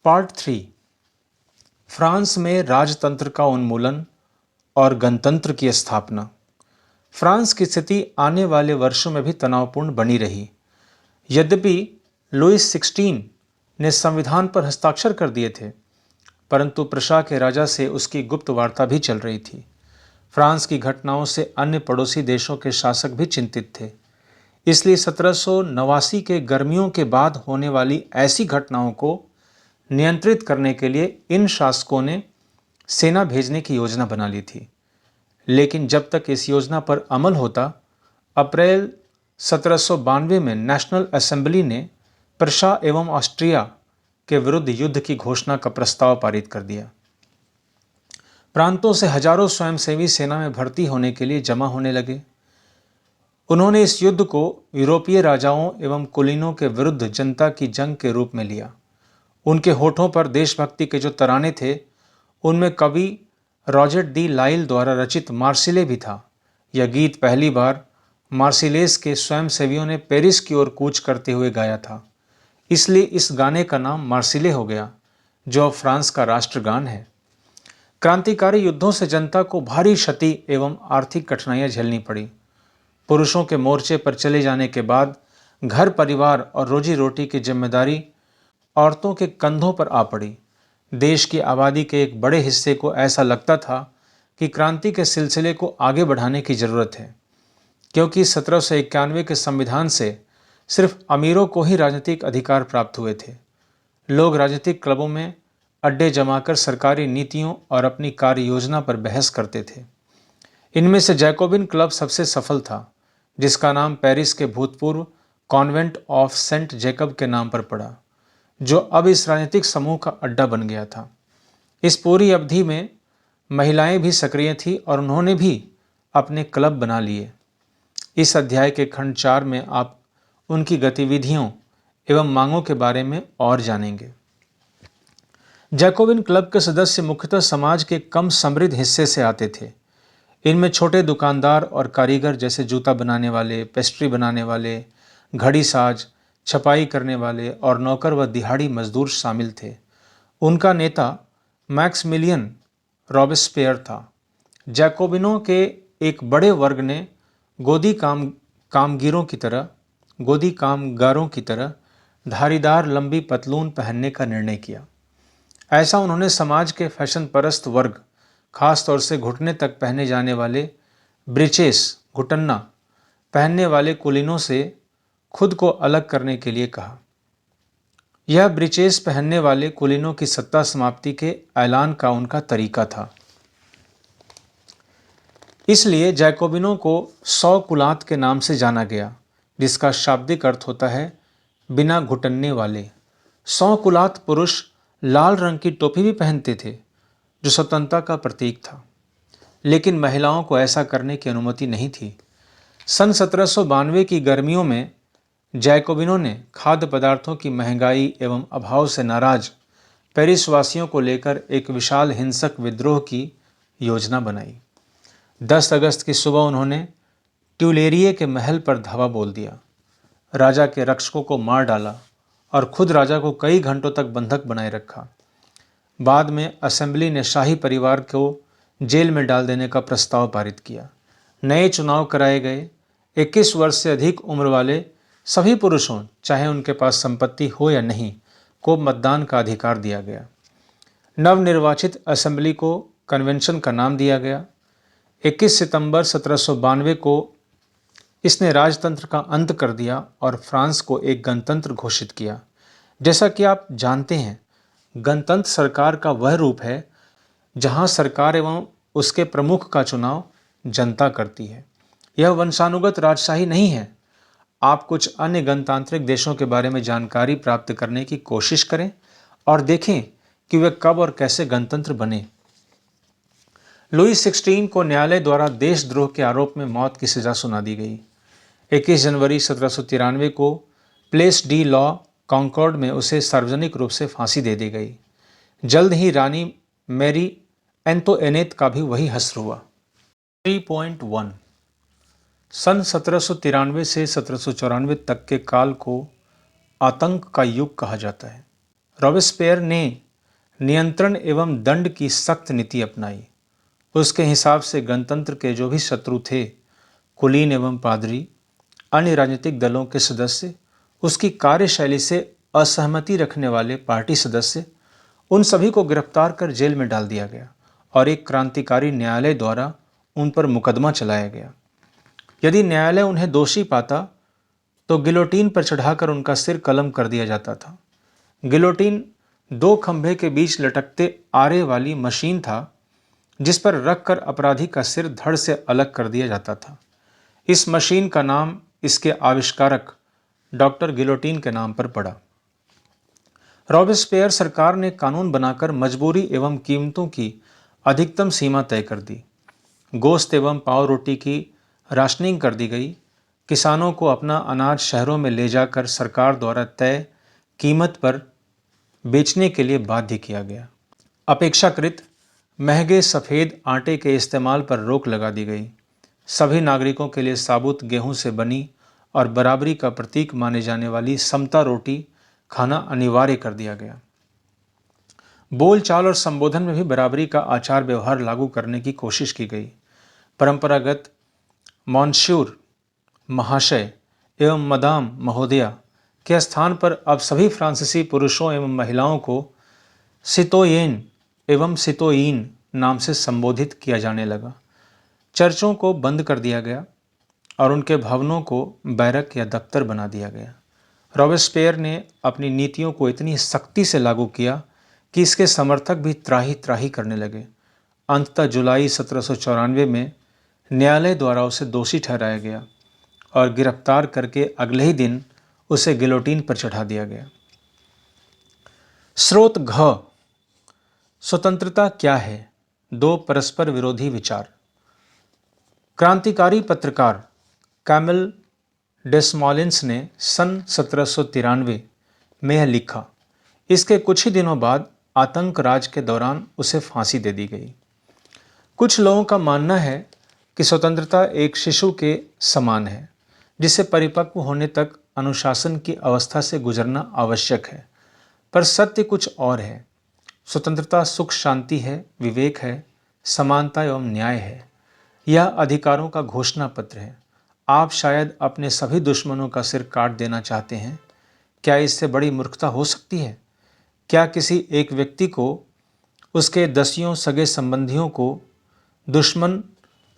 Part 3। France में राजतंत्र का उन्मूलन और गणतंत्र की स्थापना। फ्रांस की स्थिति आने वाले वर्षों में भी तनावपूर्ण बनी रही। यद्यपि लुईस 16 ने संविधान पर हस्ताक्षर कर दिए थे, परंतु प्रशा के राजा से उसकी गुप्त वार्ता भी चल रही थी। फ्रांस की घटनाओं से अन्य पड़ोसी देशों के शासक भी चिंतित थे। इसलिए 1789 के गर्मियों के बाद होने वाली ऐसी घटनाओं को नियंत्रित करने के लिए इन शासकों ने सेना भेजने की योजना बना ली थी। लेकिन जब तक इस योजना पर अमल होता, अप्रैल 1792 में नेशनल असेंबली ने प्रशा एवं ऑस्ट्रिया के विरुद्ध युद्ध की घोषणा का प्रस्ताव पारित कर दिया। प्रांतों से हजारों स्वयंसेवी सेना में भर्ती होने के लिए जमा होने लगे। उन्होंने इस युद्ध को यूरोपीय राजाओं एवं कुलीनों के विरुद्ध जनता की जंग के रूप में लिया। उनके होठों पर देशभक्ति के जो तराने थे, उनमें कवि रॉजर डी लाइल द्वारा रचित मार्सिले भी था। यह गीत पहली बार मार्सिलेस के स्वयंसेवियों ने पेरिस की ओर कूच करते हुए गाया था। इसलिए इस गाने का नाम मार्सिले हो गया, जो अब फ्रांस का राष्ट्रगान है। क्रांतिकारी युद्धों से जनता को भारी क्षति एवं आर्थिक कठिनाइयां झेलनी पड़ी। पुरुषों के मोर्चे पर चले जाने के बाद घर परिवार और रोजी रोटी की जिम्मेदारी औरतों के कंधों पर आ पड़ी। देश की आबादी के एक बड़े हिस्से को ऐसा लगता था कि क्रांति के सिलसिले को आगे बढ़ाने की जरूरत है, क्योंकि 1791 के संविधान से सिर्फ अमीरों को ही राजनीतिक अधिकार प्राप्त हुए थे। लोग राजनीतिक क्लबों में अड्डे जमाकर सरकारी नीतियों और अपनी कार्य योजना पर बहस करते थे। इनमें से जैकोबिन क्लब सबसे सफल था, जिसका नाम पेरिस के भूतपूर्व कॉन्वेंट ऑफ सेंट जैकब के नाम पर पड़ा, जो अब इस राजनीतिक समूह का अड्डा बन गया था। इस पूरी अवधि में महिलाएं भी सक्रिय थीं और उन्होंने भी अपने क्लब बना लिए। इस अध्याय के खंड 4 में आप उनकी गतिविधियों एवं मांगों के बारे में और जानेंगे। जैकोबिन क्लब के सदस्य मुख्यतः समाज के कम समृद्ध हिस्से से आते थे। इनमें छोटे दुकानदार और कारीगर जैसे जूता बनाने वाले, पेस्ट्री बनाने वाले, घड़ी साज, छपाई करने वाले और नौकर व दिहाड़ी मजदूर शामिल थे। उनका नेता मैक्समिलियन रॉबेस्पियर था। जैकोबिनों के एक बड़े वर्ग ने गोदी कामगारों की तरह धारीदार लंबी पतलून पहनने का निर्णय किया। ऐसा उन्होंने समाज के फैशन परस्त वर्ग, खास तौर से घुटने तक पहने जाने वाले ब्रीचेस, घुटन्ना पहनने वाले कुलीनों से खुद को अलग करने के लिए कहा। यह ब्रीचेस पहनने वाले कुलीनों की सत्ता समाप्ति के ऐलान का उनका तरीका था। इसलिए जैकोबिनों को 100 कुलात के नाम से जाना गया, जिसका शाब्दिक अर्थ होता है बिना घुटनने वाले। 100 कुलात पुरुष लाल रंग की टोपी भी पहनते थे, जो स्वतंत्रता का प्रतीक था, लेकिन महिलाओं को ऐसा करने की अनुमति नहीं थी। सन 1792 की गर्मियों में जैकोबिनों ने खाद्य पदार्थों की महंगाई एवं अभाव से नाराज पेरिस वासियों को लेकर एक विशाल हिंसक विद्रोह की योजना बनाई। 10 अगस्त की सुबह उन्होंने ट्यूलेरिए के महल पर धावा बोल दिया, राजा के रक्षकों को मार डाला और खुद राजा को कई घंटों तक बंधक बनाए रखा। बाद में असेंबली ने शाही परिवार को जेल में डाल देने का प्रस्ताव पारित किया। नए चुनाव कराए गए। 21 वर्ष से अधिक उम्र वाले सभी पुरुषों, चाहे उनके पास संपत्ति हो या नहीं, को मतदान का अधिकार दिया गया। नवनिर्वाचित असेंबली को कन्वेंशन का नाम दिया गया। 21 सितंबर 1792 को इसने राजतंत्र का अंत कर दिया और फ्रांस को एक गणतंत्र घोषित किया। जैसा कि आप जानते हैं, गणतंत्र सरकार का वह रूप है जहां सरकार एवं उसके प्रमुख का चुनाव जनता करती है। यह वंशानुगत राजशाही नहीं है। आप कुछ अन्य गणतांत्रिक देशों के बारे में जानकारी प्राप्त करने की कोशिश करें और देखें कि वे कब और कैसे गणतंत्र बने। लुई 16 को न्यायालय द्वारा देशद्रोह के आरोप में मौत की सजा सुना दी गई। 21 जनवरी 1793 को प्लेस डी लॉ कॉन्कॉर्ड में उसे सार्वजनिक रूप से फांसी दे दी गई। जल्द ही रानी मैरी एंतोइनेट का भी वही हश्र हुआ। 3.1 सन 1793 से 1794 तक के काल को आतंक का युग कहा जाता है। रॉबेस्पियर ने नियंत्रण एवं दंड की सख्त नीति अपनाई। उसके हिसाब से गणतंत्र के जो भी शत्रु थे, कुलीन एवं पादरी, अन्य राजनीतिक दलों के सदस्य, उसकी कार्यशैली से असहमति रखने वाले पार्टी सदस्य, उन सभी को गिरफ्तार कर जेल में डाल दिया गया और एक क्रांतिकारी न्यायालय द्वारा उन पर मुकदमा चलाया गया। यदि न्यायालय उन्हें दोषी पाता तो गिलोटीन पर चढ़ाकर उनका सिर कलम कर दिया जाता था। गिलोटीन दो खंभे के बीच लटकते आरे वाली मशीन था जिस पर रखकर अपराधी का सिर धड़ से अलग कर दिया जाता था। इस मशीन का नाम इसके आविष्कारक डॉक्टर गिलोटीन के नाम पर पड़ा। रॉबेस्पियर सरकार ने कानून बनाकर मजबूरी एवं कीमतों की अधिकतम सीमा तय कर दी। गोश्त एवं पाव रोटी की राशनिंग कर दी गई। किसानों को अपना अनाज शहरों में ले जाकर सरकार द्वारा तय कीमत पर बेचने के लिए बाध्य किया गया। अपेक्षाकृत महंगे सफ़ेद आटे के इस्तेमाल पर रोक लगा दी गई। सभी नागरिकों के लिए साबुत गेहूं से बनी और बराबरी का प्रतीक माने जाने वाली समता रोटी खाना अनिवार्य कर दिया गया। बोलचाल और संबोधन में भी बराबरी का आचार व्यवहार लागू करने की कोशिश की गई। परंपरागत मॉन्स्यूर महाशय एवं मदाम महोदया के स्थान पर अब सभी फ्रांसीसी पुरुषों एवं महिलाओं को सितोयेन एवं सितोयीन नाम से संबोधित किया जाने लगा। चर्चों को बंद कर दिया गया और उनके भवनों को बैरक या दफ्तर बना दिया गया। रॉबेस्पियर ने अपनी नीतियों को इतनी सख्ती से लागू किया कि इसके समर्थक भी त्राही त्राही करने लगे। अंततः जुलाई 1794 में न्यायालय द्वारा उसे दोषी ठहराया गया और गिरफ्तार करके अगले ही दिन उसे गिलोटीन पर चढ़ा दिया गया। स्रोत घ। स्वतंत्रता क्या है? दो परस्पर विरोधी विचार। क्रांतिकारी पत्रकार कैमिल डेसमॉलिन्स ने सन 1793 में यह लिखा। इसके कुछ ही दिनों बाद आतंक राज के दौरान उसे फांसी दे दी गई। कुछ लोगों का मानना है कि स्वतंत्रता एक शिशु के समान है जिसे परिपक्व होने तक अनुशासन की अवस्था से गुजरना आवश्यक है, पर सत्य कुछ और है। स्वतंत्रता सुख शांति है, विवेक है, समानता एवं न्याय है। यह अधिकारों का घोषणा पत्र है। आप शायद अपने सभी दुश्मनों का सिर काट देना चाहते हैं। क्या इससे बड़ी मूर्खता हो सकती है? क्या किसी एक व्यक्ति को उसके दसियों सगे संबंधियों को दुश्मन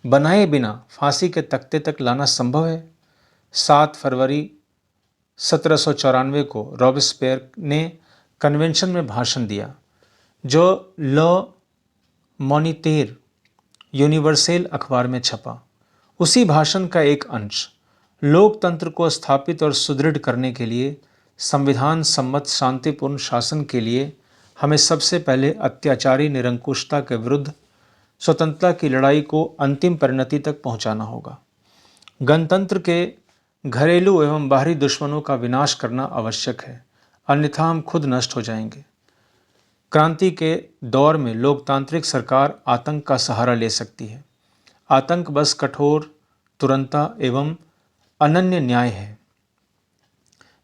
बनाए बिना फांसी के तख्ते तक लाना संभव है? 7 फरवरी 1794 को रॉबेस्पियर ने कन्वेंशन में भाषण दिया जो ल मॉनिटेर यूनिवर्सेल अखबार में छपा। उसी भाषण का एक अंश लोकतंत्र को स्थापित और सुदृढ़ करने के लिए संविधान सम्मत शांतिपूर्ण शासन के लिए हमें सबसे पहले अत्याचारी निरंकुशता के विरुद्ध स्वतंत्रता की लड़ाई को अंतिम परिणति तक पहुंचाना होगा। गणतंत्र के घरेलू एवं बाहरी दुश्मनों का विनाश करना आवश्यक है, अन्यथा हम खुद नष्ट हो जाएंगे। क्रांति के दौर में लोकतांत्रिक सरकार आतंक का सहारा ले सकती है। आतंक बस कठोर, तुरंता एवं अनन्य न्याय है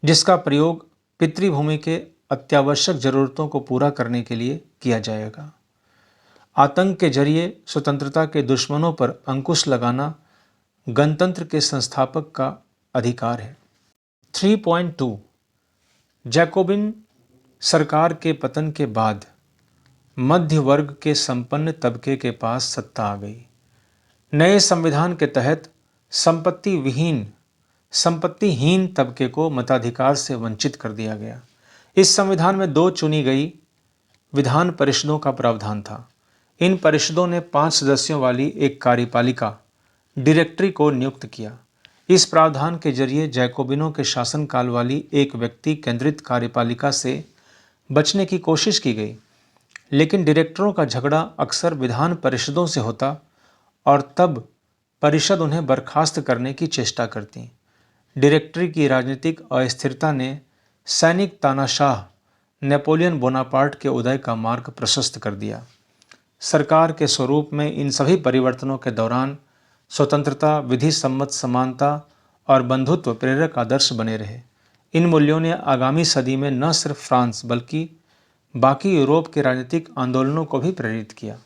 जिसका प्रयोग पितृभूमि के अत्यावश्यक जरूरतों को पूरा करने के लिए किया जाएगा। आतंक के जरिए स्वतंत्रता के दुश्मनों पर अंकुश लगाना गणतंत्र के संस्थापक का अधिकार है। 3.2 जैकोबिन सरकार के पतन के बाद मध्य वर्ग के संपन्न तबके के पास सत्ता आ गई। नए संविधान के तहत संपत्तिहीन तबके को मताधिकार से वंचित कर दिया गया। इस संविधान में 2 चुनी गई विधान परिषदों का प्रावधान था। इन परिषदों ने 5 सदस्यों वाली एक कार्यपालिका डायरेक्टरी को नियुक्त किया। इस प्रावधान के जरिए जैकोबिनों के शासनकाल वाली एक व्यक्ति केंद्रित कार्यपालिका से बचने की कोशिश की गई, लेकिन डायरेक्टरों का झगड़ा अक्सर विधान परिषदों से होता और तब परिषद उन्हें बर्खास्त करने की चेष्टा करती। डायरेक्टरी की राजनीतिक अस्थिरता ने सैनिक तानाशाह नेपोलियन बोनापार्ट के उदय का मार्ग प्रशस्त कर दिया। सरकार के स्वरूप में इन सभी परिवर्तनों के दौरान स्वतंत्रता, विधि सम्मत समानता और बंधुत्व प्रेरक आदर्श बने रहे। इन मूल्यों ने आगामी सदी में न सिर्फ फ्रांस बल्कि बाकी यूरोप के राजनीतिक आंदोलनों को भी प्रेरित किया।